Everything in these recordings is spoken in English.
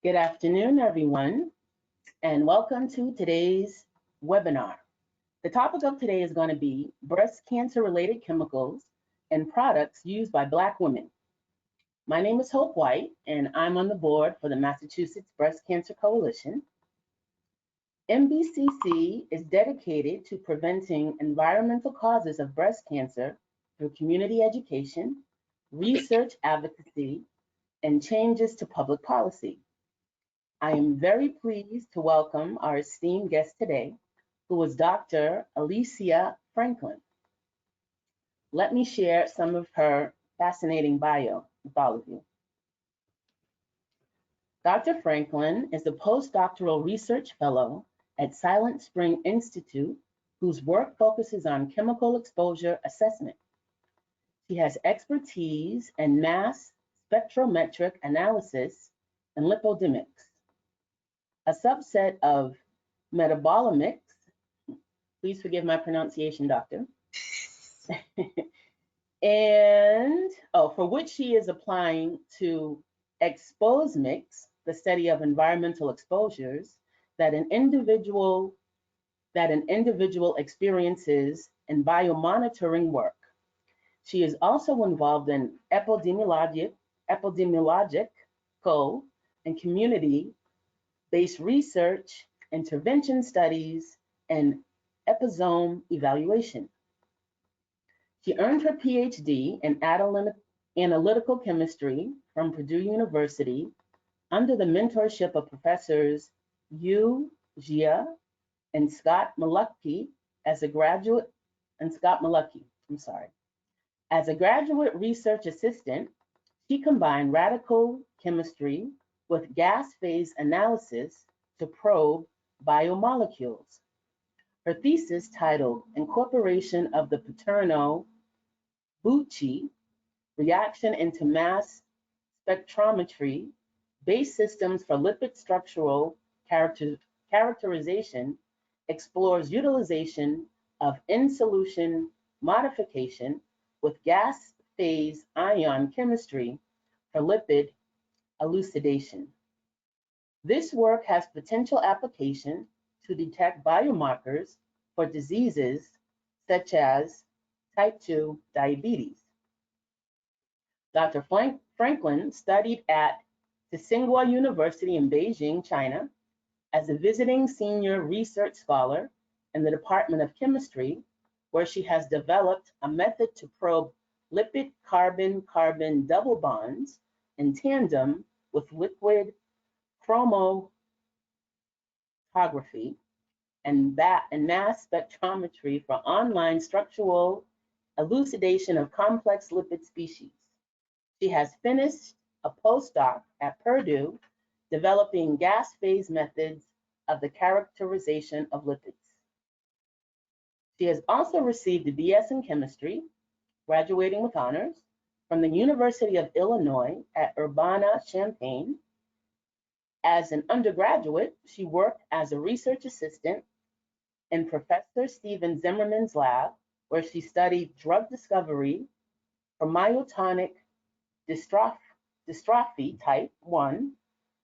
Good afternoon, everyone, and welcome to today's webinar. The topic of today is going to be breast cancer-related chemicals and products used by Black women. My name is Hope White, and I'm on the board for the Massachusetts Breast Cancer Coalition. MBCC is dedicated to preventing environmental causes of breast cancer through community education, research advocacy, and changes to public policy. I am very pleased to welcome our esteemed guest today, who is Dr. Elissia Franklin. Let me share some of her fascinating bio with all of you. Dr. Franklin is a Postdoctoral Research Fellow at Silent Spring Institute, whose work focuses on chemical exposure assessment. She has expertise in mass spectrometric analysis and lipidomics, a subset of metabolomics. Please forgive my pronunciation, doctor. And, for which she is applying to exposomics, the study of environmental exposures that an individual experiences in biomonitoring work. She is also involved in epidemiological and community-based research, intervention studies, and exposome evaluation. She earned her PhD in analytical chemistry from Purdue University under the mentorship of professors Yu Jia and Scott Mullucky as a graduate research assistant. She combined radical chemistry with gas phase analysis to probe biomolecules. Her thesis, titled Incorporation of the Paterno-Bucci Reaction into Mass Spectrometry Based Systems for Lipid Structural Characterization, explores utilization of in-solution modification with gas phase ion chemistry for lipid elucidation. This work has potential application to detect biomarkers for diseases such as type 2 diabetes. Dr. Franklin studied at Tsinghua University in Beijing, China, as a visiting senior research scholar in the Department of Chemistry, where she has developed a method to probe lipid carbon-carbon double bonds in tandem with liquid chromatography and mass spectrometry for online structural elucidation of complex lipid species. She has finished a postdoc at Purdue developing gas phase methods of the characterization of lipids. She has also received a BS in chemistry, graduating with honors, from the University of Illinois at Urbana-Champaign. As an undergraduate, she worked as a research assistant in Professor Steven Zimmerman's lab, where she studied drug discovery for myotonic dystrophy type 1,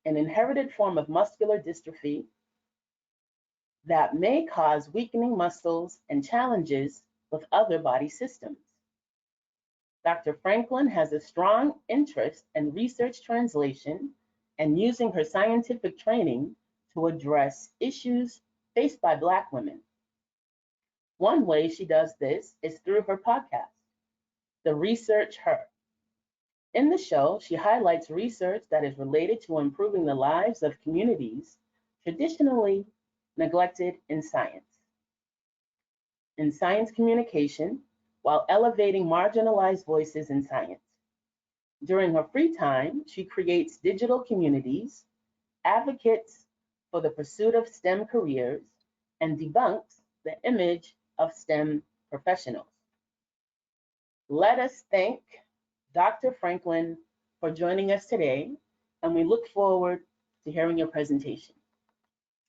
an inherited form of muscular dystrophy that may cause weakening muscles and challenges with other body systems. Dr. Franklin has a strong interest in research translation and using her scientific training to address issues faced by Black women. One way she does this is through her podcast, The Research Her. In the show, she highlights research that is related to improving the lives of communities traditionally neglected in science communication, while elevating marginalized voices in science. During her free time, she creates digital communities, advocates for the pursuit of STEM careers, and debunks the image of STEM professionals. Let us thank Dr. Franklin for joining us today, and we look forward to hearing your presentation.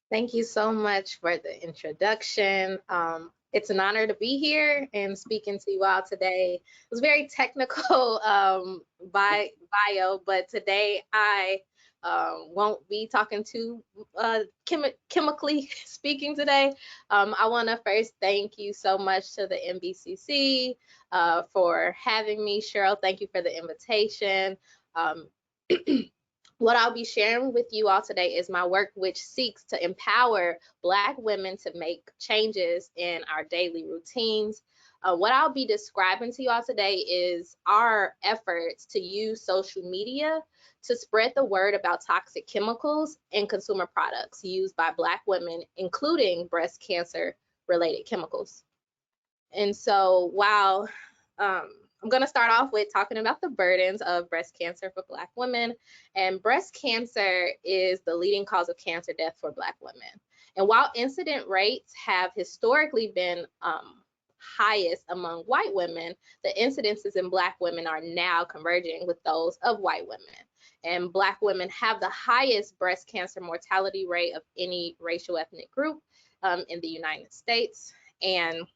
Thank you so much for the introduction. It's an honor to be here and speaking to you all today. It was very technical bio, but today I won't be talking too chemically speaking today. I want to first thank you so much to the NBCC for having me. Cheryl, thank you for the invitation. What I'll be sharing with you all today is my work, which seeks to empower Black women to make changes in our daily routines. What I'll be describing to you all today is our efforts to use social media to spread the word about toxic chemicals in consumer products used by Black women, including breast cancer related chemicals. And so while I'm going to start off with talking about the burdens of breast cancer for Black women. And breast cancer is the leading cause of cancer death for Black women. And while incident rates have historically been highest among white women, the incidences in Black women are now converging with those of white women. And Black women have the highest breast cancer mortality rate of any racial ethnic group in the United States, and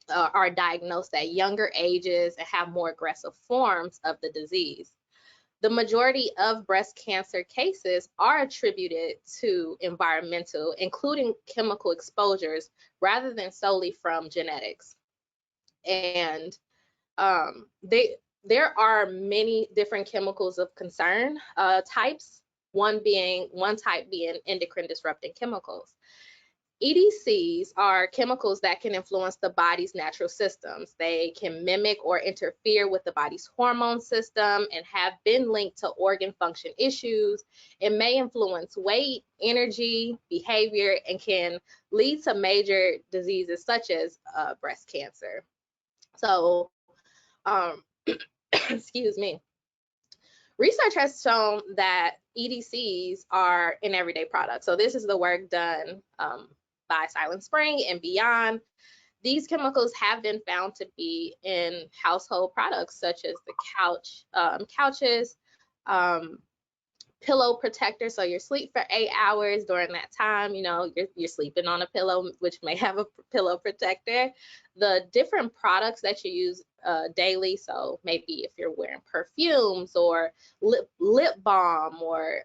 are diagnosed at younger ages and have more aggressive forms of the disease. The majority of breast cancer cases are attributed to environmental, including chemical exposures, rather than solely from genetics. And there are many different chemicals of concern types, one type being endocrine disrupting chemicals. EDCs are chemicals that can influence the body's natural systems. They can mimic or interfere with the body's hormone system and have been linked to organ function issues. It may influence weight, energy, behavior, and can lead to major diseases such as breast cancer. So, excuse me. Research has shown that EDCs are an everyday product. So this is the work done by Silent Spring and beyond. These chemicals have been found to be in household products such as the couches, pillow protector, so you sleep for 8 hours. During that time, you know, you're sleeping on a pillow, which may have a pillow protector. The different products that you use daily, so maybe if you're wearing perfumes or lip balm or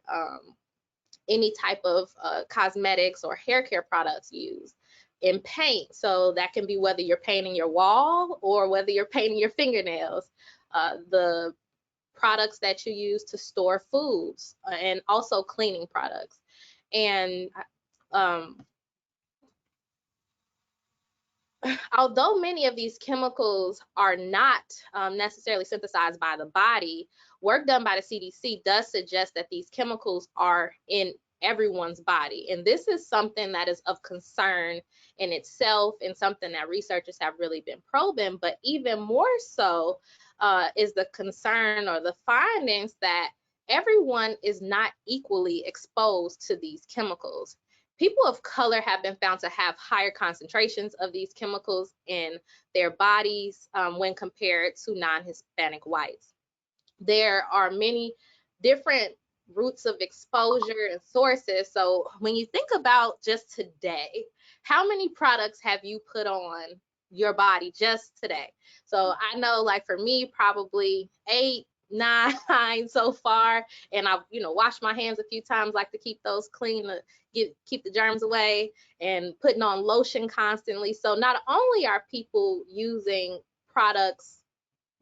any type of cosmetics or hair care products used. In paint, so that can be whether you're painting your wall or whether you're painting your fingernails. The products that you use to store foods, and also cleaning products. And although many of these chemicals are not necessarily synthesized by the body, work done by the CDC does suggest that these chemicals are in everyone's body. And this is something that is of concern in itself and something that researchers have really been probing, but even more so is the concern or the findings that everyone is not equally exposed to these chemicals. People of color have been found to have higher concentrations of these chemicals in their bodies when compared to non-Hispanic whites. There are many different routes of exposure and sources. So when you think about just today, how many products have you put on your body just today? So I know, like for me, probably 8, 9 so far, and I've washed my hands a few times, like to keep those clean, keep the germs away, and putting on lotion constantly. So not only are people using products,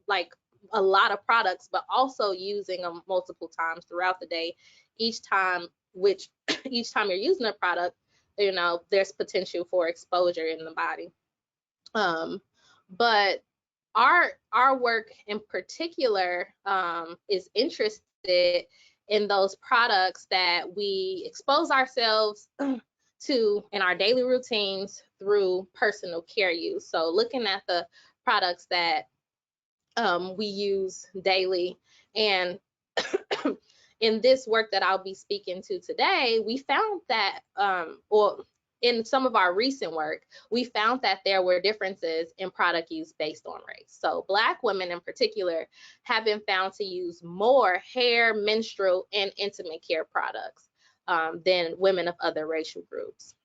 like a lot of products, but also using them multiple times throughout the day. Each time you're using a product, there's potential for exposure in the body. But our work in particular is interested in those products that we expose ourselves to in our daily routines through personal care use. So looking at the products that we use daily, and in this work that I'll be speaking to today, we found that, in some of our recent work, we found that there were differences in product use based on race. So Black women in particular have been found to use more hair, menstrual, and intimate care products than women of other racial groups.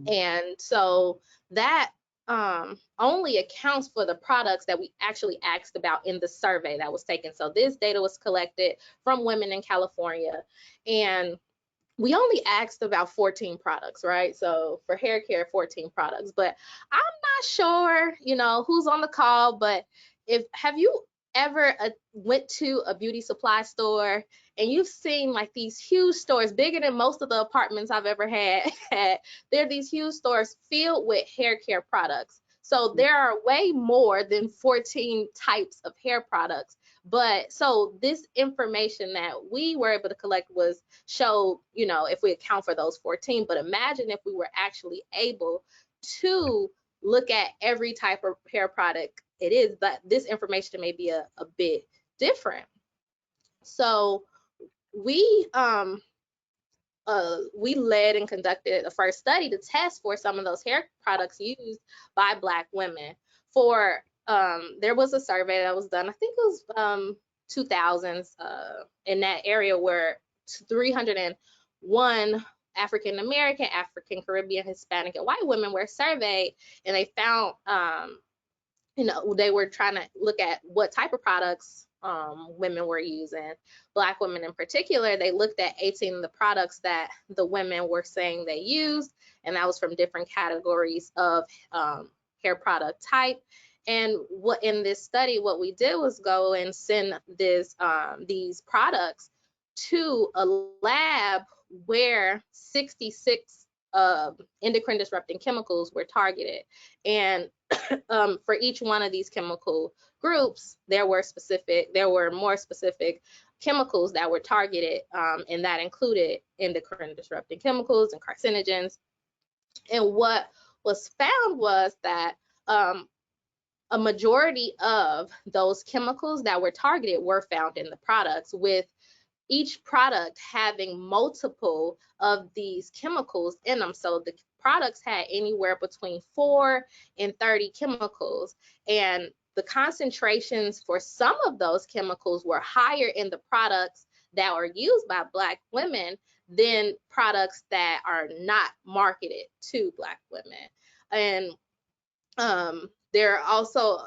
And so that only accounts for the products that we actually asked about in the survey that was taken. So this data was collected from women in California, and we only asked about 14 products, right? So for hair care, 14 products, but I'm not sure, who's on the call, but have you ever went to a beauty supply store and you've seen like these huge stores, bigger than most of the apartments I've ever had, there are these huge stores filled with hair care products. So there are way more than 14 types of hair products. But so this information that we were able to collect showed, if we account for those 14, but imagine if we were actually able to look at every type of hair product it is, but this information may be a bit different. So we led and conducted the first study to test for some of those hair products used by Black women. There was a survey that was done, I think it was 2000s, in that area where 301 African American, African Caribbean, Hispanic, and white women were surveyed, and they found, they were trying to look at what type of products women were using. Black women in particular, they looked at 18 of the products that the women were saying they used, and that was from different categories of hair product type. And what in this study, what we did was go and send these products to a lab where 66 endocrine disrupting chemicals were targeted. And for each one of these chemical groups, there were more specific chemicals that were targeted, and that included endocrine disrupting chemicals and carcinogens. And what was found was that a majority of those chemicals that were targeted were found in the products, with each product having multiple of these chemicals in them. So the products had anywhere between 4 and 30 chemicals, and the concentrations for some of those chemicals were higher in the products that are used by Black women than products that are not marketed to Black women. And there are also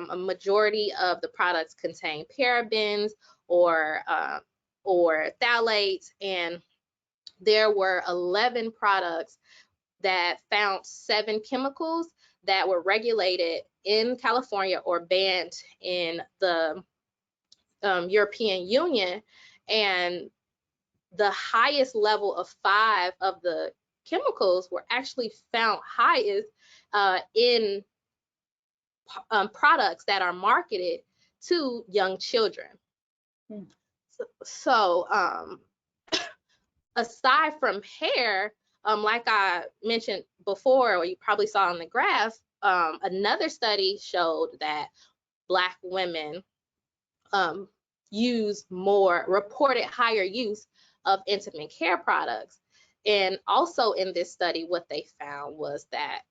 a majority of the products contain parabens or phthalates, and there were 11 products that found 7 chemicals that were regulated in California or banned in the European Union, and the highest level of 5 of the chemicals were actually found highest in products that are marketed to young children. So aside from hair, like I mentioned before, or you probably saw on the graph, another study showed that Black women reported higher use of intimate care products. And also in this study, what they found was that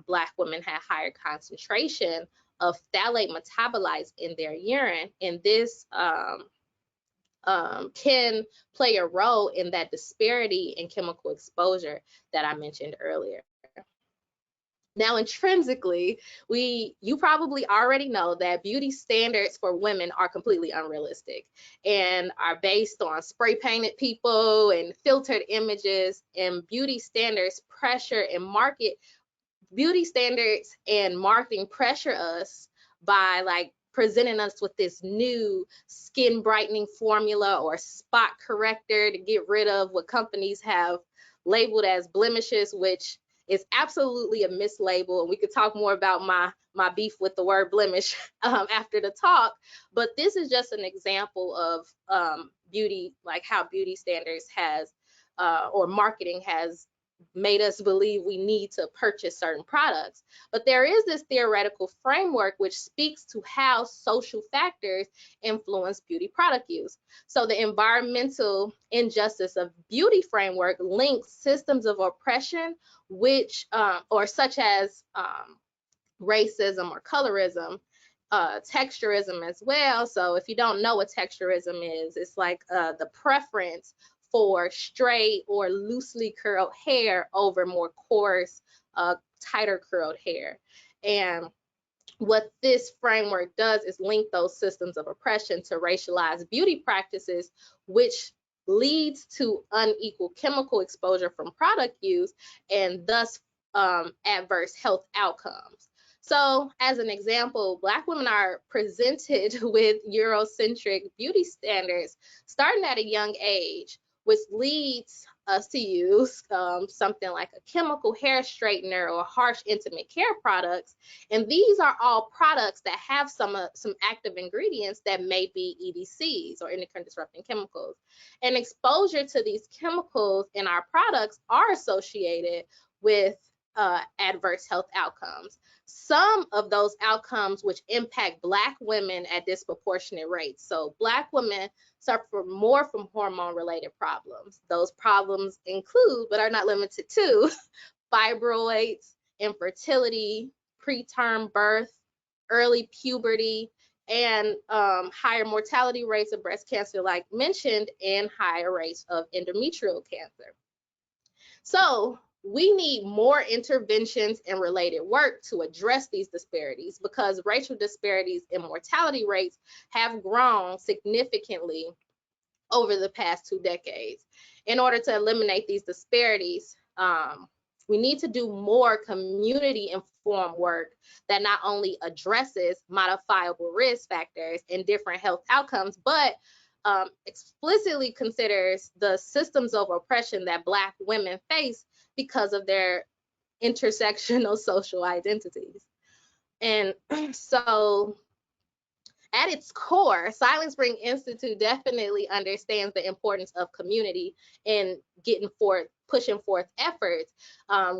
Black women had higher concentration of phthalate metabolites in their urine, and this can play a role in that disparity in chemical exposure that I mentioned earlier. Now, intrinsically, you probably already know that beauty standards for women are completely unrealistic and are based on spray painted people and filtered images, and beauty standards and marketing pressure us by presenting us with this new skin brightening formula or spot corrector to get rid of what companies have labeled as blemishes, which is absolutely a mislabel. And we could talk more about my beef with the word blemish after the talk. But this is just an example of beauty, like how beauty standards or marketing has made us believe we need to purchase certain products. But there is this theoretical framework which speaks to how social factors influence beauty product use. So the environmental injustice of beauty framework links systems of oppression such as racism or colorism, texturism as well. So if you don't know what texturism is, it's like the preference for straight or loosely curled hair over more coarse, tighter curled hair. And what this framework does is link those systems of oppression to racialized beauty practices, which leads to unequal chemical exposure from product use and thus adverse health outcomes. So as an example, Black women are presented with Eurocentric beauty standards starting at a young age, which leads us to use something like a chemical hair straightener or harsh intimate care products. And these are all products that have some active ingredients that may be EDCs or endocrine disrupting chemicals. And exposure to these chemicals in our products are associated with adverse health outcomes. Some of those outcomes which impact Black women at disproportionate rates. So Black women suffer more from hormone-related problems. Those problems include, but are not limited to, fibroids, infertility, preterm birth, early puberty, and higher mortality rates of breast cancer, like mentioned, and higher rates of endometrial cancer. So we need more interventions and related work to address these disparities, because racial disparities in mortality rates have grown significantly over the past 2 decades. In order to eliminate these disparities, we need to do more community-informed work that not only addresses modifiable risk factors and different health outcomes, but explicitly considers the systems of oppression that Black women face because of their intersectional social identities. And so at its core, Silent Spring Institute definitely understands the importance of community in pushing forth efforts.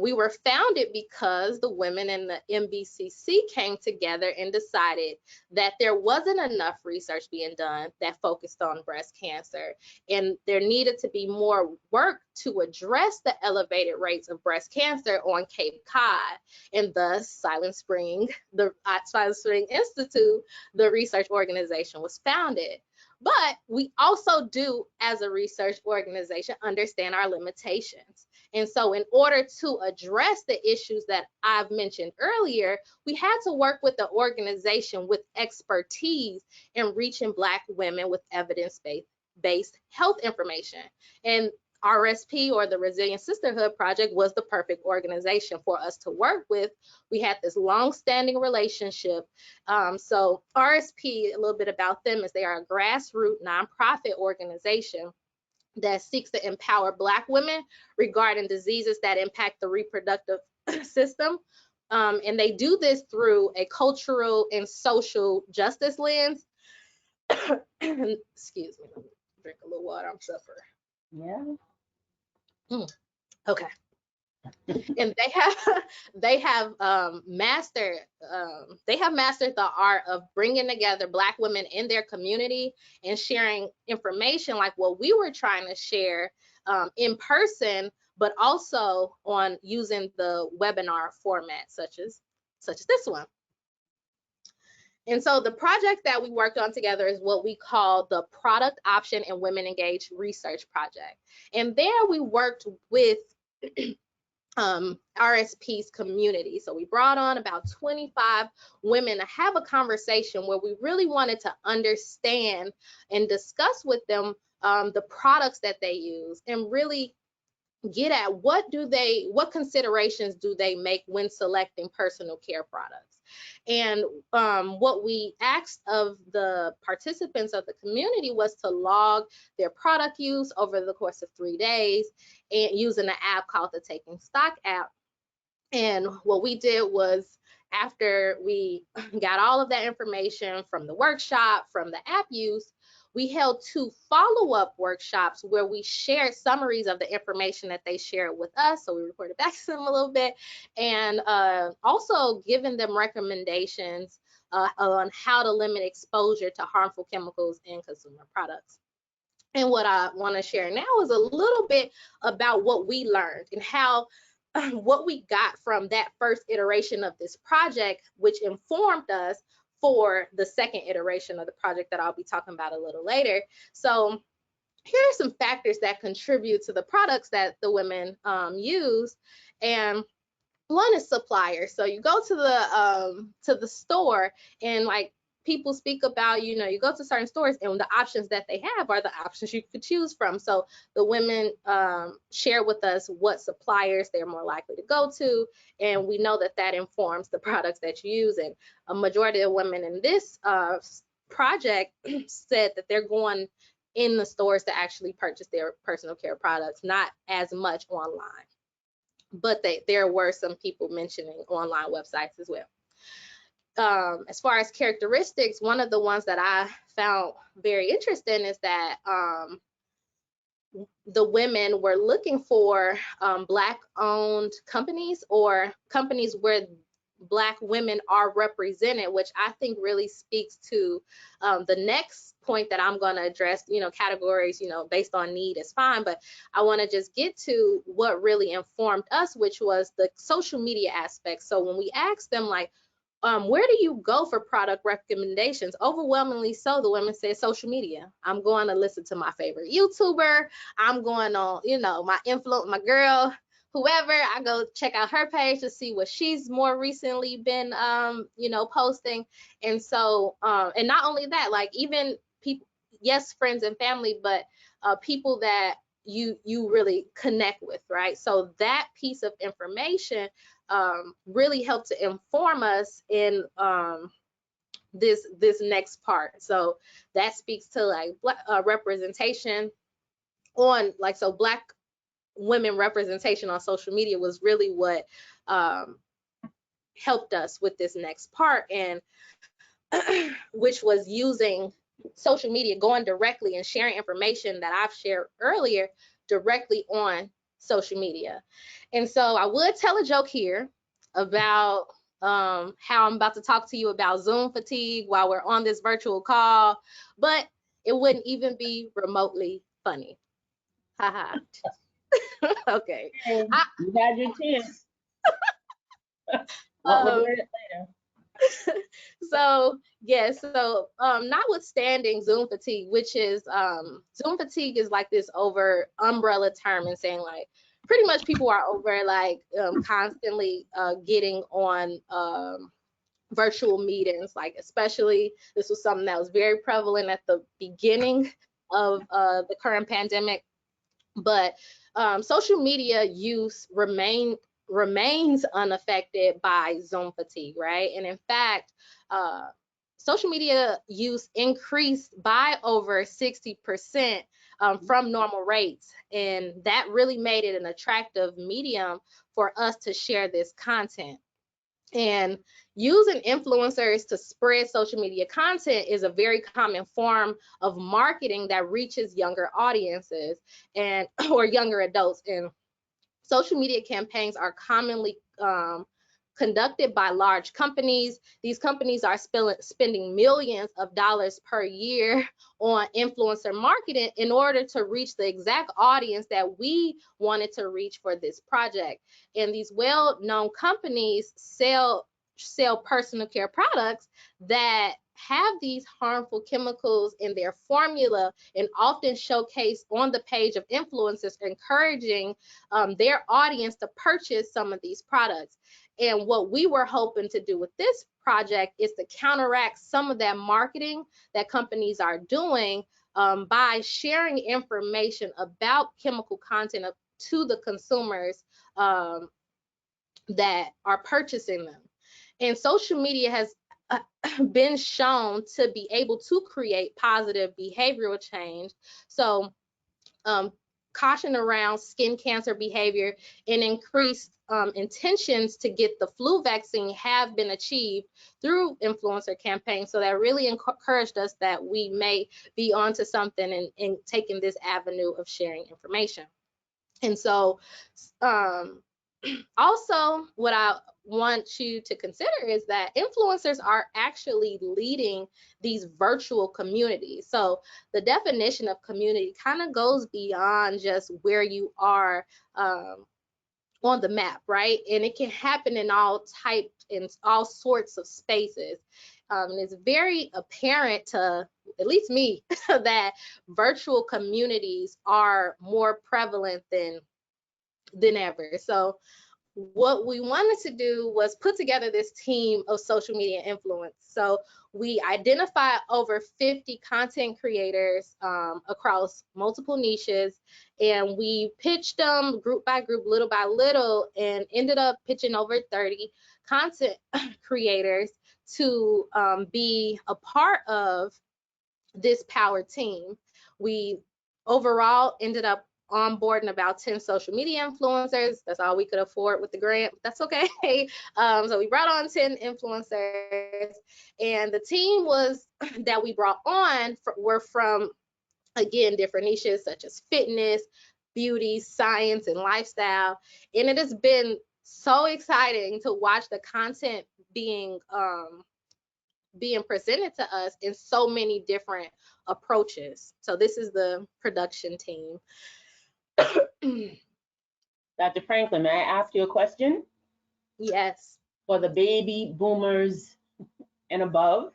We were founded because the women in the MBCC came together and decided that there wasn't enough research being done that focused on breast cancer, and there needed to be more work to address the elevated rates of breast cancer on Cape Cod. And thus Silent Spring Institute, the research organization, was founded. But we also do, as a research organization, understand our limitations. And so in order to address the issues that I've mentioned earlier, we had to work with the organization with expertise in reaching Black women with evidence-based health information. And RSP, or the Resilient Sisterhood Project, was the perfect organization for us to work with. We had this long-standing relationship. So RSP, a little bit about them, is they are a grassroots nonprofit organization that seeks to empower Black women regarding diseases that impact the reproductive system. And they do this through a cultural and social justice lens. Excuse me, let me drink a little water, I'm suffering. Yeah. Okay. And they have mastered the art of bringing together Black women in their community and sharing information like what we were trying to share in person, but also on using the webinar format, such as this one. And so the project that we worked on together is what we call the Product Option and Women Engaged Research Project. And there we worked with RSP's community. So we brought on about 25 women to have a conversation where we really wanted to understand and discuss with them the products that they use, and really get at what considerations do they make when selecting personal care products. And what we asked of the participants of the community was to log their product use over the course of 3 days, and using an app called the Taking Stock app. And what we did was, after we got all of that information from the workshop, from the app use, we held 2 follow-up workshops where we shared summaries of the information that they shared with us. So we reported back to them a little bit, and also giving them recommendations on how to limit exposure to harmful chemicals in consumer products. And what I want to share now is a little bit about what we learned and how what we got from that first iteration of this project, which informed us for the second iteration of the project that I'll be talking about a little later. So here are some factors that contribute to the products that the women use. And One is suppliers. So you go to the store, and like people speak about, you know, you go to certain stores and the options that they have are the options you could choose from. So the women share with us what suppliers they're more likely to go to, and we know that that informs the products that you use. And a majority of women in this project said that they're going in the stores to actually purchase their personal care products, not as much online. But there were some people mentioning online websites as well. As far as characteristics, one of the ones that I found very interesting is that the women were looking for Black-owned companies or companies where Black women are represented, which I think really speaks to the next point that I'm going to address. You know, categories, you know, based on need is fine, but I want to just get to what really informed us, which was the social media aspect. So when we asked them, like, where do you go for product recommendations? Overwhelmingly so, the women said social media. I'm going to listen to my favorite YouTuber. I'm going on, you know, my influence, my girl, whoever. I go check out her page to see what she's more recently been, you know, posting. And so, and not only that, like even people, yes, friends and family, but people that you really connect with, right? So that piece of information really helped to inform us in this next part. So that speaks to like representation on, like, so Black women representation on social media was really what helped us with this next part, and which was using social media, going directly and sharing information that I've shared earlier directly on social media. And so I would tell a joke here about how I'm about to talk to you about Zoom fatigue while we're on this virtual call, but it wouldn't even be remotely funny. Haha. Okay. Hey, you had your chance. We'll regret it later. So yes, so notwithstanding Zoom fatigue, which is Zoom fatigue is like this over umbrella term and saying like pretty much people are over like constantly getting on virtual meetings, like especially this was something that was very prevalent at the beginning of the current pandemic, but social media use remains unaffected by Zoom fatigue, right? And in fact, social media use increased by over 60% from normal rates. And that really made it an attractive medium for us to share this content. And using influencers to spread social media content is a very common form of marketing that reaches younger audiences and or younger adults. And social media campaigns are commonly conducted by large companies. These companies are spending millions of dollars per year on influencer marketing in order to reach the exact audience that we wanted to reach for this project. And these well-known companies sell personal care products that have these harmful chemicals in their formula and often showcase on the page of influencers, encouraging their audience to purchase some of these products. And what we were hoping to do with this project is to counteract some of that marketing that companies are doing by sharing information about chemical content to the consumers that are purchasing them. And social media has been shown to be able to create positive behavioral change. So caution around skin cancer behavior and increased intentions to get the flu vaccine have been achieved through influencer campaigns. So that really encouraged us that we may be onto something and taking this avenue of sharing information. And so also what I want you to consider is that influencers are actually leading these virtual communities. So the definition of community kind of goes beyond just where you are on the map, right? And it can happen in all types, in all sorts of spaces. And it's very apparent to at least me that virtual communities are more prevalent than ever. So what we wanted to do was put together this team of social media influence. So we identified over 50 content creators across multiple niches, and we pitched them group by group, little by little, and ended up pitching over 30 content creators to be a part of this power team. We overall ended up onboarding about 10 social media influencers. That's all we could afford with the grant, but that's okay. So we brought on 10 influencers, and the team was that we brought on were from, again, different niches such as fitness, beauty, science, and lifestyle. And it has been so exciting to watch the content being presented to us in so many different approaches. So this is the production team. Dr. Franklin, may I ask you a question? Yes. For the baby boomers and above,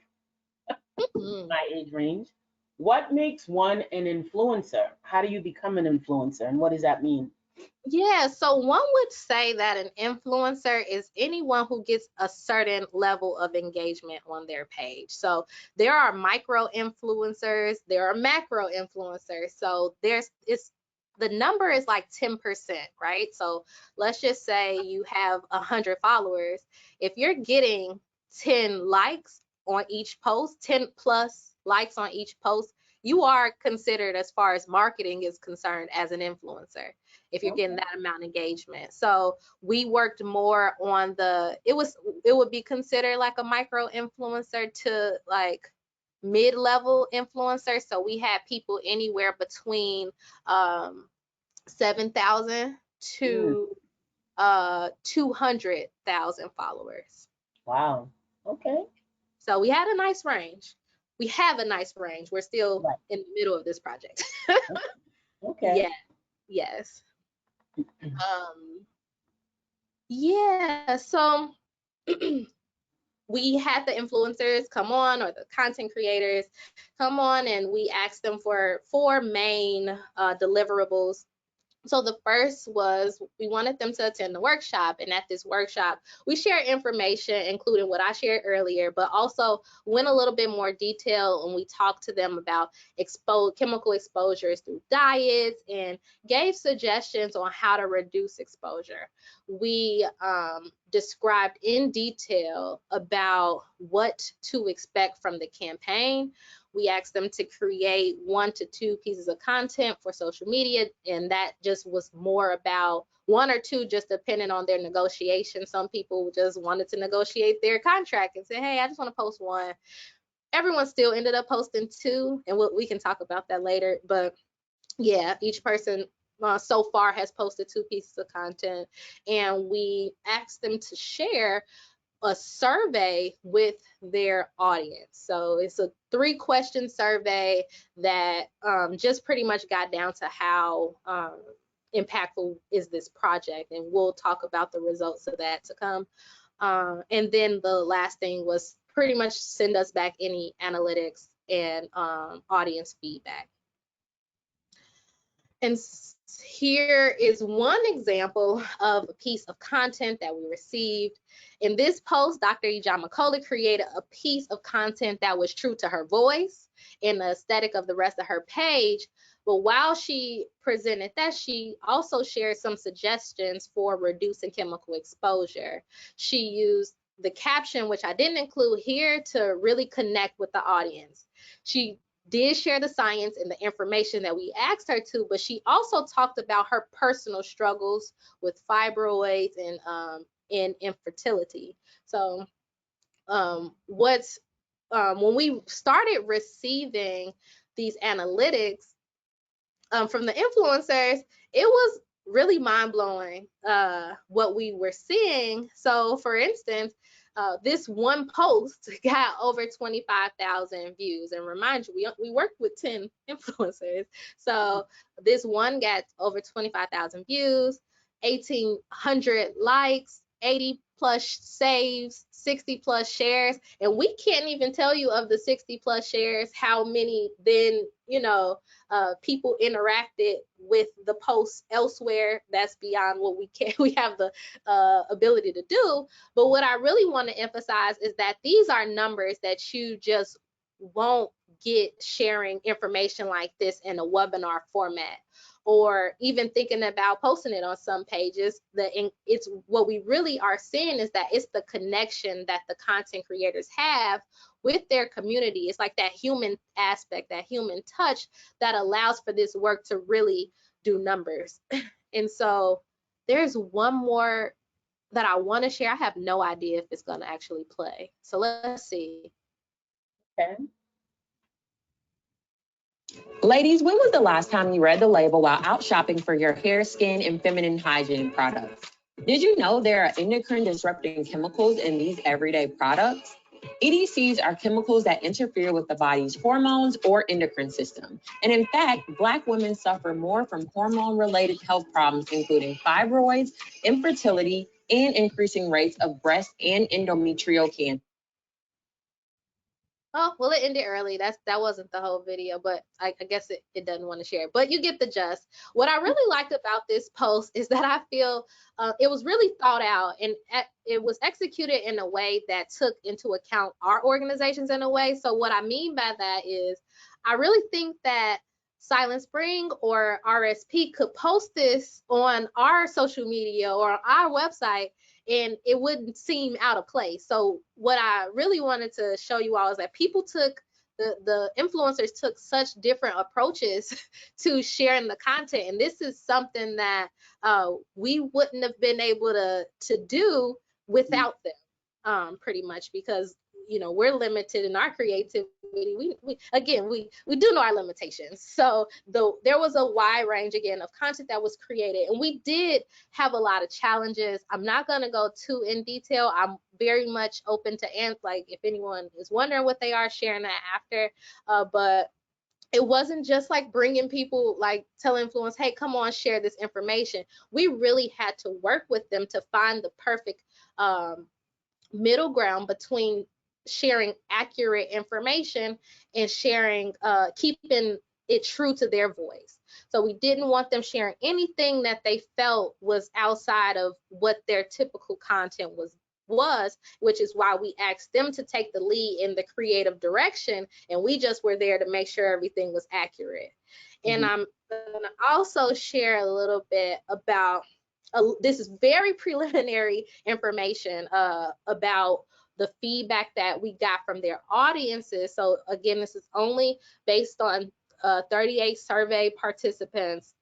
my age range, what makes one an influencer? How do you become an influencer, and what does that mean? Yeah, so one would say that an influencer is anyone who gets a certain level of engagement on their page. So there are micro influencers, there are macro influencers. So the number is like 10%, right? So let's just say you have 100 followers. If you're getting 10 likes on each post, 10 plus likes on each post, you are considered, as far as marketing is concerned, as an influencer if you're getting that amount of engagement. So we worked more on it would be considered like a micro influencer to like mid-level influencer. So we had people anywhere between 7,000 to 200,000 followers. Wow. Okay. So we had a nice range. We have a nice range. We're still in the middle of this project. Okay. Yeah. Yes. Yeah, so we had the influencers come on, or the content creators come on, and we asked them for 4 main deliverables. So the first was we wanted them to attend the workshop, and at this workshop we shared information, including what I shared earlier, but also went a little bit more detail, and we talked to them about chemical exposures through diets and gave suggestions on how to reduce exposure. We described in detail about what to expect from the campaign. We asked them to create 1 to 2 pieces of content for social media, and that just was more about 1 or 2, just depending on their negotiation. Some people just wanted to negotiate their contract and say, hey, I just want to post 1. Everyone still ended up posting 2, and we can talk about that later. But yeah, each person so far has posted 2 pieces of content, and we asked them to share a survey with their audience. So it's a 3-question survey that just pretty much got down to how impactful is this project, and we'll talk about the results of that to come. And then the last thing was pretty much send us back any analytics and audience feedback. And here is one example of a piece of content that we received. In this post, Dr. Ejamakola created a piece of content that was true to her voice and the aesthetic of the rest of her page. But while she presented that, she also shared some suggestions for reducing chemical exposure. She used the caption, which I didn't include here, to really connect with the audience. She did share the science and the information that we asked her to, but she also talked about her personal struggles with fibroids and infertility. So when we started receiving these analytics from the influencers, it was really mind-blowing what we were seeing. So for instance, this one post got over 25,000 views. And remind you, we worked with 10 influencers. So this one got over 25,000 views, 1,800 likes, 80 plus saves, 60 plus shares, and we can't even tell you of the 60 plus shares how many then, you know, people interacted with the post elsewhere. That's beyond what we have the ability to do. But what I really want to emphasize is that these are numbers that you just won't get sharing information like this in a webinar format, or even thinking about posting it on some pages. It's what we really are seeing is that it's the connection that the content creators have with their community. It's like that human aspect, that human touch that allows for this work to really do numbers. And so there's one more that I want to share. I have no idea if it's going to actually play. So let's see. Okay. Ladies, when was the last time you read the label while out shopping for your hair, skin, and feminine hygiene products? Did you know there are endocrine disrupting chemicals in these everyday products? EDCs are chemicals that interfere with the body's hormones or endocrine system. And in fact, Black women suffer more from hormone-related health problems, including fibroids, infertility, and increasing rates of breast and endometrial cancer. Oh, well, it ended early. That wasn't the whole video, but I guess it doesn't want to share. But you get the gist. What I really liked about this post is that I feel it was really thought out, and it was executed in a way that took into account our organizations in a way. So what I mean by that is I really think that Silent Spring or RSP could post this on our social media or on our website, and it wouldn't seem out of place. So what I really wanted to show you all is that people took, the influencers took such different approaches to sharing the content. And this is something that we wouldn't have been able to do without them, pretty much, because, you know, we're limited in our creativity. We do know our limitations. So there was a wide range again of content that was created, and we did have a lot of challenges. I'm not going to go too in detail. I'm very much open to answer, like, if anyone is wondering what they are, sharing that after. But it wasn't just like bringing people, like tell influence, hey, come on, share this information. We really had to work with them to find the perfect middle ground between sharing accurate information and sharing, keeping it true to their voice. So we didn't want them sharing anything that they felt was outside of what their typical content was, which is why we asked them to take the lead in the creative direction, and we just were there to make sure everything was accurate. And I'm gonna also share a little bit about this is very preliminary information about the feedback that we got from their audiences. So again, this is only based on 38 survey participants.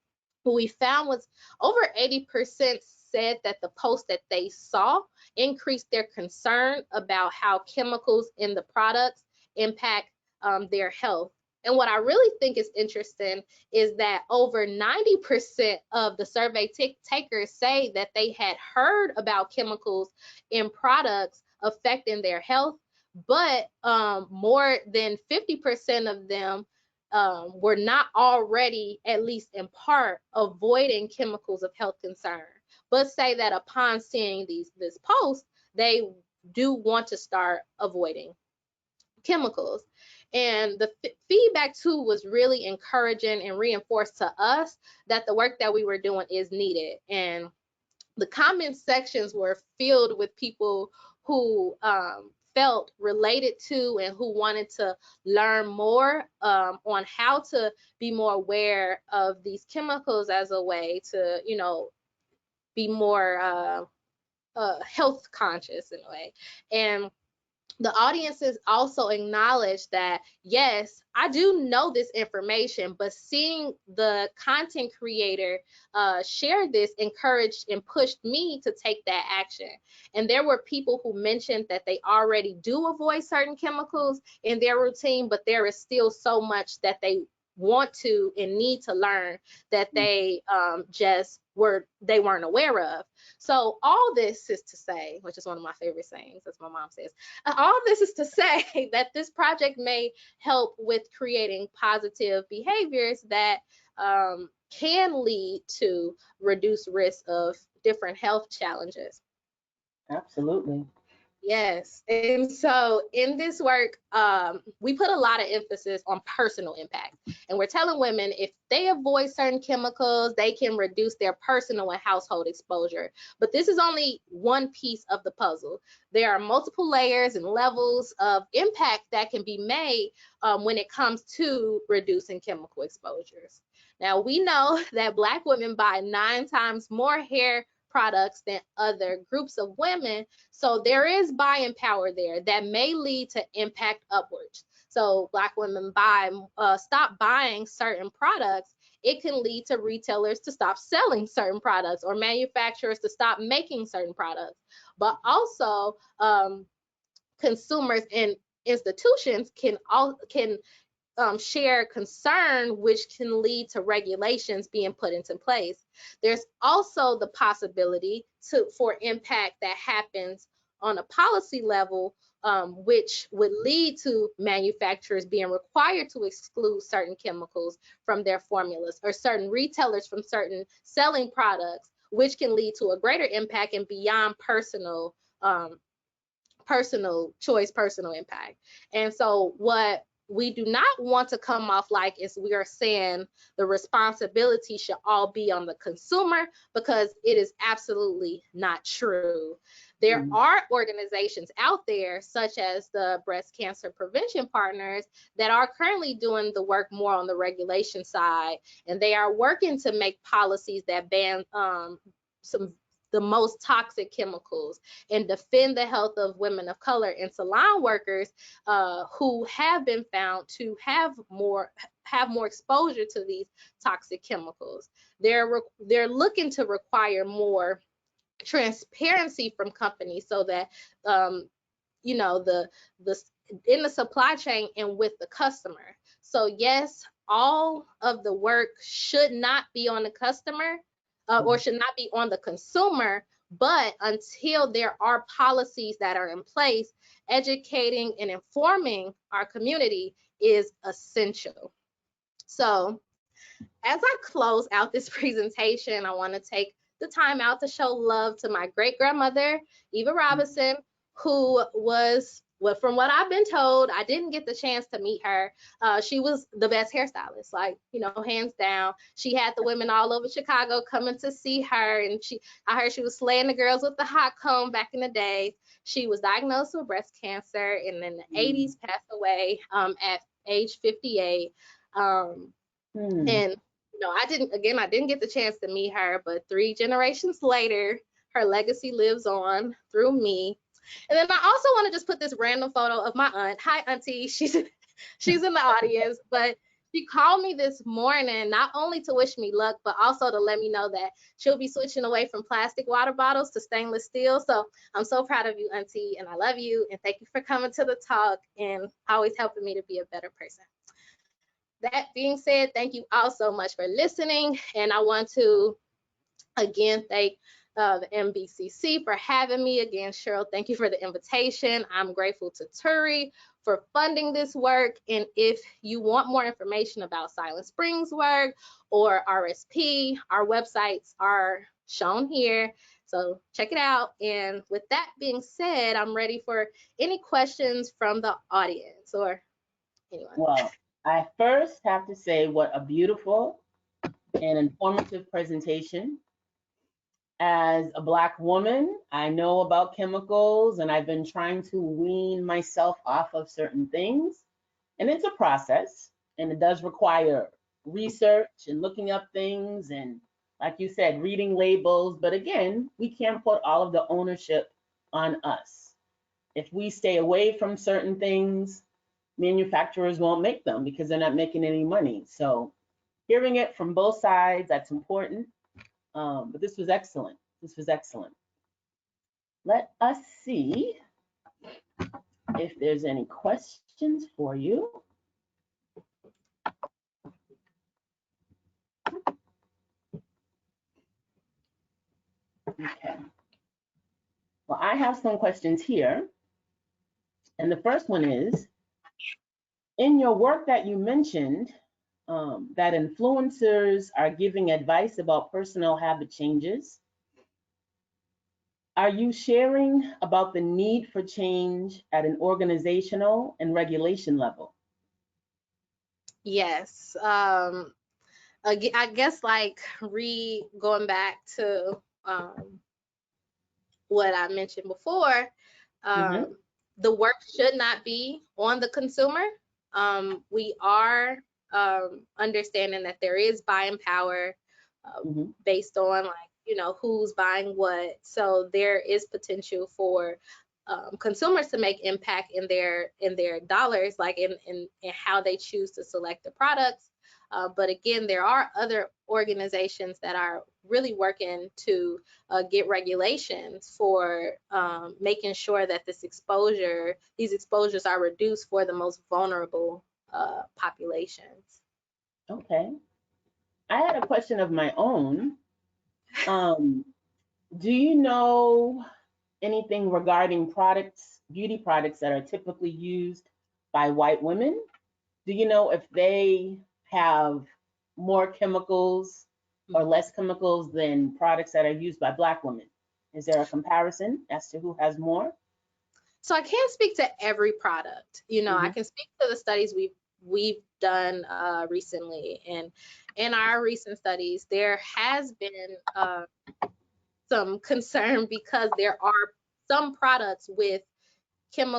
What we found was over 80% said that the post that they saw increased their concern about how chemicals in the products impact their health. And what I really think is interesting is that over 90% of the survey takers say that they had heard about chemicals in products affecting their health, but more than 50% of them were not already, at least in part, avoiding chemicals of health concern, but say that upon seeing this post, they do want to start avoiding chemicals. And the feedback too was really encouraging and reinforced to us that the work that we were doing is needed. And the comment sections were filled with people who felt related to and who wanted to learn more on how to be more aware of these chemicals as a way to, you know, be more health conscious in a way. And the audiences also acknowledged that, yes, I do know this information, but seeing the content creator share this encouraged and pushed me to take that action. And there were people who mentioned that they already do avoid certain chemicals in their routine, but there is still so much that they want to and need to learn that they they weren't aware of. So all this is to say, which is one of my favorite sayings, as my mom says, all this is to say that this project may help with creating positive behaviors that can lead to reduced risk of different health challenges. Absolutely. Yes. And so in this work, we put a lot of emphasis on personal impact. And we're telling women if they avoid certain chemicals, they can reduce their personal and household exposure. But this is only one piece of the puzzle. There are multiple layers and levels of impact that can be made when it comes to reducing chemical exposures. Now, we know that Black women buy 9 times more hair products than other groups of women. So there is buying power there that may lead to impact upwards. So Black women stop buying certain products. It can lead to retailers to stop selling certain products or manufacturers to stop making certain products. But also consumers and institutions can share concern, which can lead to regulations being put into place. There's also the possibility for impact that happens on a policy level, which would lead to manufacturers being required to exclude certain chemicals from their formulas or certain retailers from certain selling products, which can lead to a greater impact and beyond personal choice, personal impact. And so what we do not want to come off like is we are saying the responsibility should all be on the consumer, because it is absolutely not true. There are organizations out there, such as the Breast Cancer Prevention Partners, that are currently doing the work more on the regulation side, and they are working to make policies that ban the most toxic chemicals and defend the health of women of color and salon workers who have been found to have more exposure to these toxic chemicals. They're looking to require more transparency from companies so that you know the in the supply chain and with the customer. So yes, all of the work should not be on the customer or should not be on the consumer, but until there are policies that are in place, educating and informing our community is essential. So as I close out this presentation, I want to take the time out to show love to my great grandmother, Eva Robinson, who was, well, from what I've been told, I didn't get the chance to meet her. She was the best hairstylist, like, you know, hands down. She had the women all over Chicago coming to see her, and I heard she was slaying the girls with the hot comb back in the day. She was diagnosed with breast cancer and in the 80s passed away at age 58. And you know, I didn't get the chance to meet her, but 3 generations later, her legacy lives on through me. And then I also want to just put this random photo of my aunt. Hi, Auntie. She's in the audience, but she called me this morning not only to wish me luck, but also to let me know that she'll be switching away from plastic water bottles to stainless steel. So I'm so proud of you, Auntie, and I love you. And thank you for coming to the talk and always helping me to be a better person. That being said, thank you all so much for listening. And I want to again thank the MBCC for having me. Again, Cheryl, thank you for the invitation. I'm grateful to Turi for funding this work. And if you want more information about Silent Springs work or RSP, our websites are shown here. So check it out. And with that being said, I'm ready for any questions from the audience or anyone. Well, I first have to say what a beautiful and informative presentation. As a Black woman, I know about chemicals and I've been trying to wean myself off of certain things. And it's a process and it does require research and looking up things and, like you said, reading labels. But again, we can't put all of the ownership on us. If we stay away from certain things, manufacturers won't make them because they're not making any money. So hearing it from both sides, that's important. But this was excellent. This was excellent. Let us see if there's any questions for you. Okay. Well, I have some questions here. And the first one is, in your work that you mentioned, that influencers are giving advice about personal habit changes. Are you sharing about the need for change at an organizational and regulation level? Yes. I guess like going back to what I mentioned before, Mm-hmm. the work should not be on the consumer. We are understanding that there is buying power Mm-hmm. based on who's buying what. So there is potential for consumers to make impact in their dollars, like in how they choose to select the products. But again, there are other organizations that are really working to get regulations for making sure that these exposures are reduced for the most vulnerable populations. Okay. I had a question of my own. Do you know anything regarding products, beauty products that are typically used by white women? Do you know if they have more chemicals or less chemicals than products that are used by Black women? Is there a comparison as to who has more? So I can't speak to every product. I can speak to the studies we've done recently, and in our recent studies, there has been some concern because there are some products with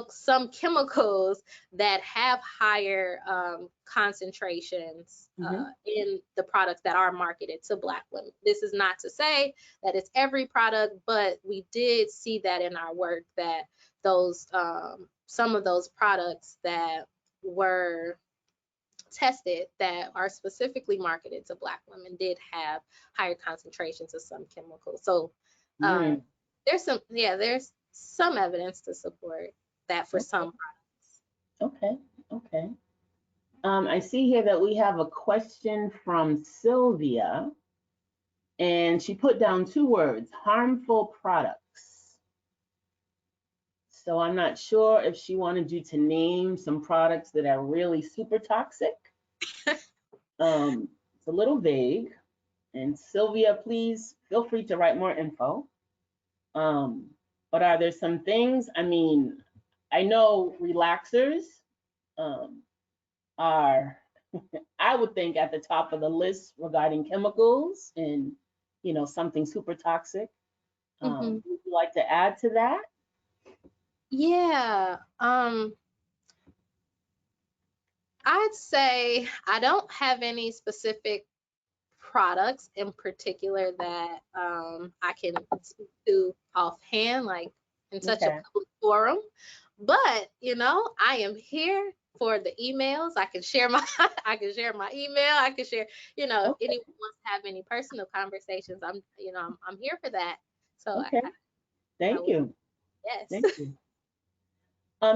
some chemicals that have higher concentrations in the products that are marketed to Black women. This is not to say that it's every product, but we did see that in our work that those some of those products that were tested that are specifically marketed to Black women did have higher concentrations of some chemicals. So there's some evidence to support that for some products. Okay, okay. I see here that we have a question from Sylvia, and she put down 2 words, harmful products. So I'm not sure if she wanted you to name some products that are really super toxic. It's a little vague. And Sylvia, please feel free to write more info. But are there some things, I mean, I know relaxers are, I would think, at the top of the list regarding chemicals and, something super toxic. Would you like to add to that? Yeah. I'd say I don't have any specific products in particular that I can speak to offhand, like in such a public forum. But I am here for the emails. I can share my email. I can share, if anyone wants to have any personal conversations, I'm here for that. So Thank you. Yes. Thank you.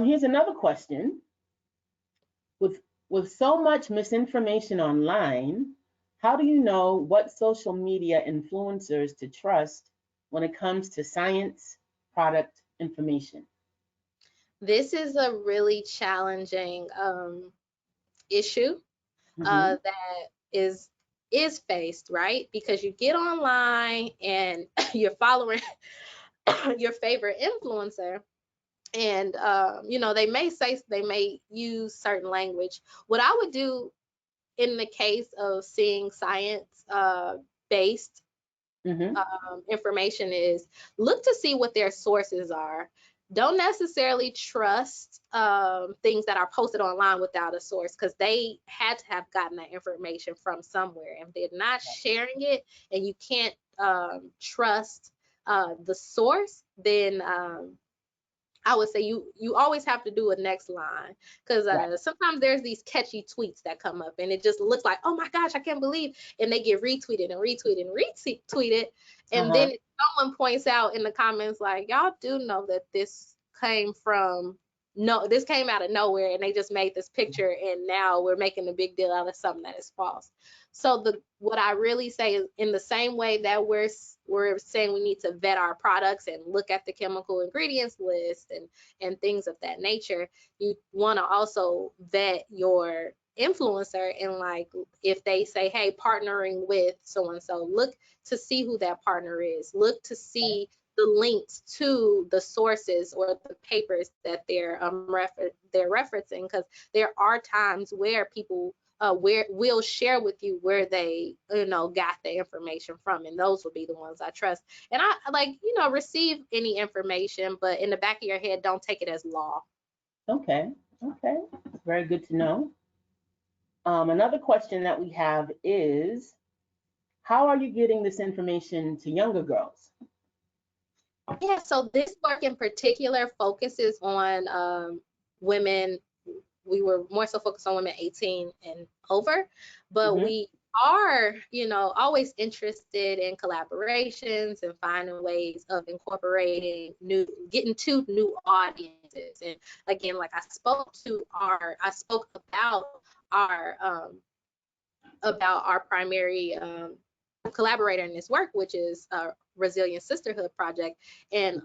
Here's another question. With so much misinformation online, how do you know what social media influencers to trust when it comes to science product information? This is a really challenging issue that is faced, right? Because you get online and you're following your favorite influencer, and they may use certain language. What I would do in the case of seeing science based information is look to see what their sources are. Don't necessarily trust things that are posted online without a source, because they had to have gotten that information from somewhere. If they're not sharing it and you can't trust the source, then I would say you always have to do a next line, because sometimes there's these catchy tweets that come up and it just looks like, oh my gosh, I can't believe, and they get retweeted and retweeted and retweeted, and then someone points out in the comments like, y'all do know that this came out of nowhere, and they just made this picture and now we're making a big deal out of something that is false. So what I really say is, in the same way that we're saying we need to vet our products and look at the chemical ingredients list and things of that nature, you want to also vet your influencer, and like if they say, hey, partnering with so and so, look to see who that partner is. Look to see the links to the sources or the papers that they're referencing, because there are times where people will share with you where they got the information from, and those will be the ones I trust. And I receive any information, but in the back of your head, don't take it as law. Okay, very good to know. Another question that we have is, how are you getting this information to younger girls? Yeah, so this work in particular focuses on women. We were more so focused on women 18 and over, but we are, always interested in collaborations and finding ways of incorporating getting to new audiences. And again, like I spoke about our primary collaborator in this work, which is Resilient Sisterhood Project, and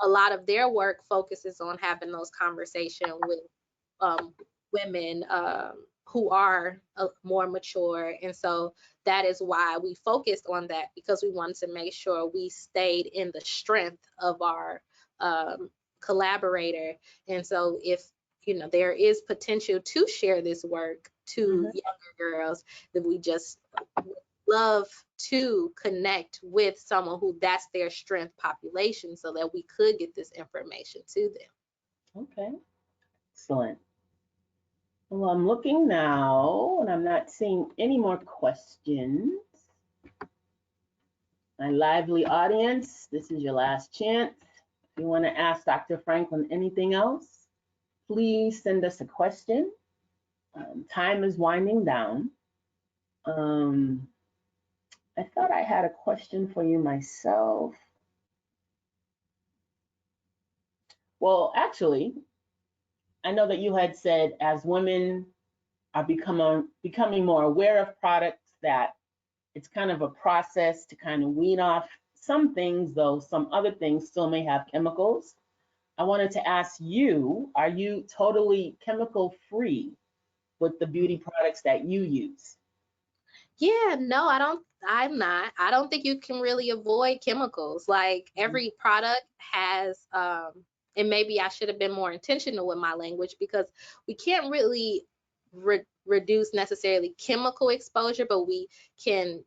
a lot of their work focuses on having those conversations with women who are more mature. And so that is why we focused on that, because we wanted to make sure we stayed in the strength of our collaborator. And so if there is potential to share this work to younger girls, then we just love to connect with someone who that's their strength population, so that we could get this information to them. Okay, excellent. Well, I'm looking now and I'm not seeing any more questions. My lively audience, this is your last chance. If you want to ask Dr. Franklin anything else, please send us a question. Time is winding down. I thought I had a question for you myself. Well, actually, I know that you had said as women are becoming more aware of products, that it's kind of a process to kind of wean off some things, though some other things still may have chemicals. I wanted to ask you, are you totally chemical free with the beauty products that you use? Yeah, no, I'm not. I don't think you can really avoid chemicals. Like every product has, and maybe I should have been more intentional with my language, because we can't really reduce necessarily chemical exposure, but we can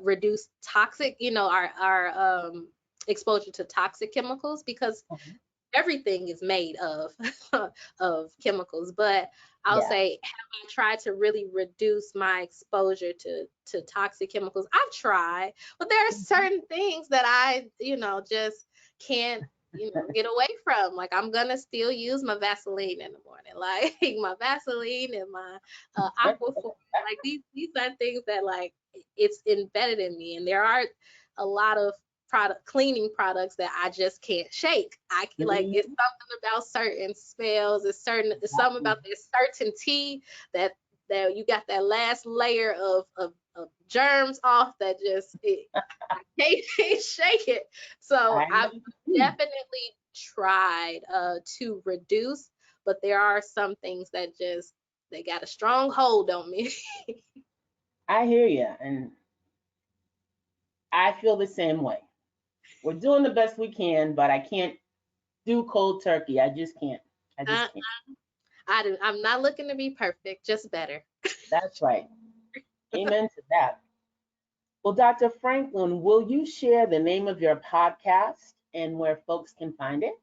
reduce toxic, our exposure to toxic chemicals, because everything is made of of chemicals. But I'll say, have I tried to really reduce my exposure to toxic chemicals? I've tried, but there are certain things that I, just can't, get away from. Like, I'm gonna still use my Vaseline in the morning, like my Vaseline and my Aquaphor. Like these are things that, like, it's embedded in me, and there are a lot of cleaning products that I just can't shake. Like, it's something about certain smells, it's something about this certainty that you got that last layer of germs off that just I can't shake it. So I've definitely tried to reduce, but there are some things that they got a strong hold on me. I hear you, and I feel the same way. We're doing the best we can, but I can't do cold turkey. I just can't. I'm not looking to be perfect, just better. That's right. Amen to that. Well, Dr. Franklin, will you share the name of your podcast and where folks can find it?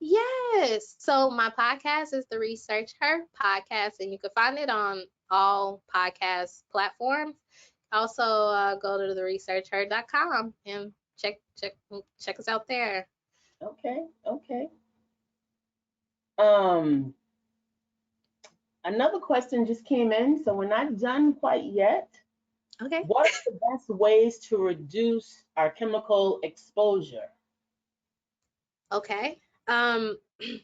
Yes. So my podcast is the Research Her Podcast, and you can find it on all podcast platforms. Also, go to theresearcher.com and check us out there. Okay. Another question just came in, so we're not done quite yet. Okay. What are the best ways to reduce our chemical exposure? Okay.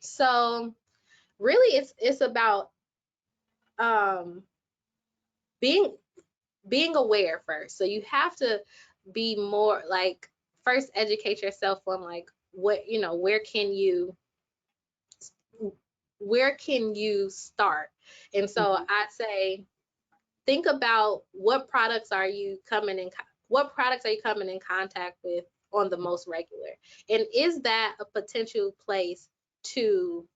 So really it's about being aware first. So you have to be more, like, first educate yourself on, like, what, where can you start? And so I'd say, think about what products are you coming in contact with on the most regular? And is that a potential place to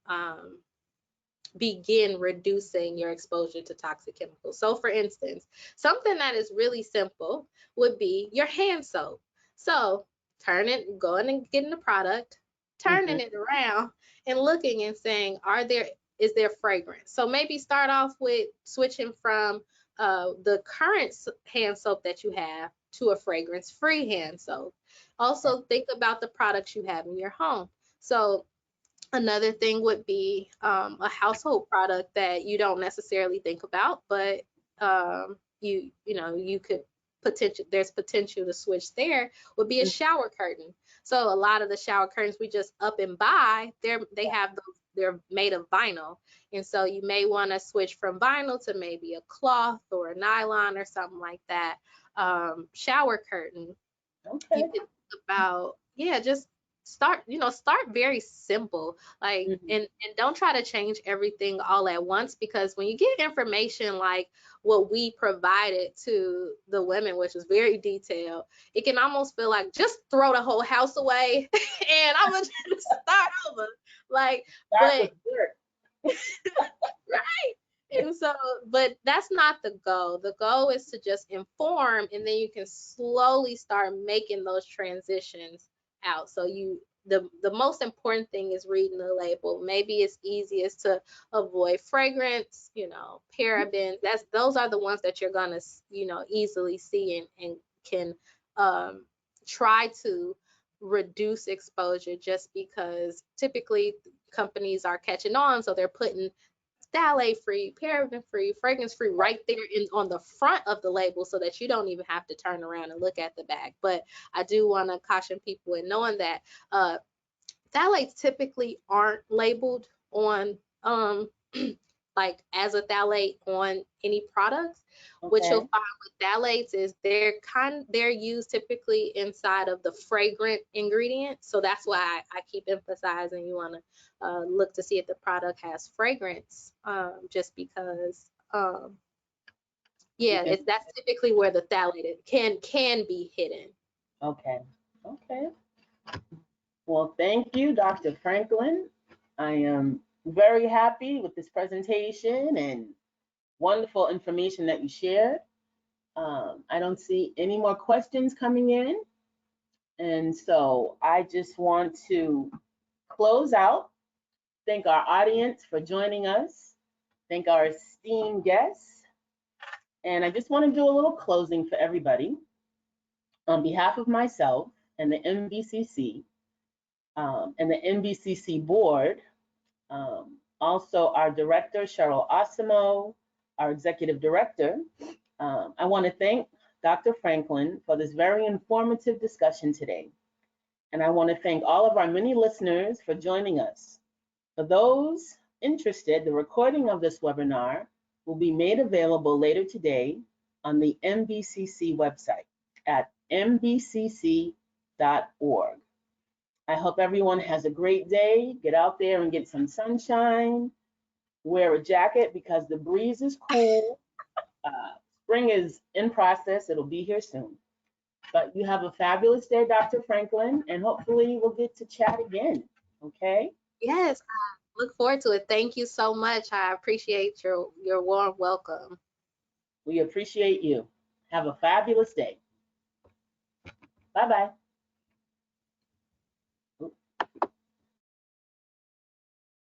begin reducing your exposure to toxic chemicals? So for instance, something that is really simple would be your hand soap. So going and getting the product, turning it around and looking and saying, is there fragrance? So maybe start off with switching from the current hand soap that you have to a fragrance-free hand soap. Also think about the products you have in your home. So another thing would be a household product that you don't necessarily think about, but you could there's potential to switch there, would be a shower curtain. So a lot of the shower curtains we just up and buy, they're made of vinyl. And so you may want to switch from vinyl to maybe a cloth or a nylon or something like that. Shower curtain. Okay. You can think about, just start very simple, like, and don't try to change everything all at once, because when you get information like what we provided to the women, which was very detailed, it can almost feel like just throw the whole house away and I'm gonna just start over, like, but right. And so, but that's not the goal. The goal is to just inform, and then you can slowly start making those transitions out. So the most important thing is reading the label. Maybe it's easiest to avoid fragrance, parabens. Those are the ones that you're gonna, easily see and can try to reduce exposure, just because typically companies are catching on, so they're putting phthalate-free, paraben-free, fragrance-free right there on the front of the label, so that you don't even have to turn around and look at the back. But I do want to caution people in knowing that phthalates typically aren't labeled on like as a phthalate on any products. Okay. What you'll find with phthalates is they're used typically inside of the fragrant ingredient. So that's why I keep emphasizing you want to look to see if the product has fragrance, just because that's typically where the phthalate can be hidden. Okay. Well, thank you, Dr. Franklin. I am very happy with this presentation and wonderful information that you shared. I don't see any more questions coming in. And so I just want to close out, thank our audience for joining us, thank our esteemed guests. And I just want to do a little closing for everybody. On behalf of myself and the MBCC and the MBCC board, also our director, Cheryl Osimo, our executive director, I want to thank Dr. Franklin for this very informative discussion today. And I want to thank all of our many listeners for joining us. For those interested, the recording of this webinar will be made available later today on the MBCC website at mbcc.org. I hope everyone has a great day. Get out there and get some sunshine. Wear a jacket because the breeze is cool. Spring is in process. It'll be here soon. But you have a fabulous day, Dr. Franklin, and hopefully we'll get to chat again, okay? Yes, I look forward to it. Thank you so much. I appreciate your warm welcome. We appreciate you. Have a fabulous day. Bye-bye.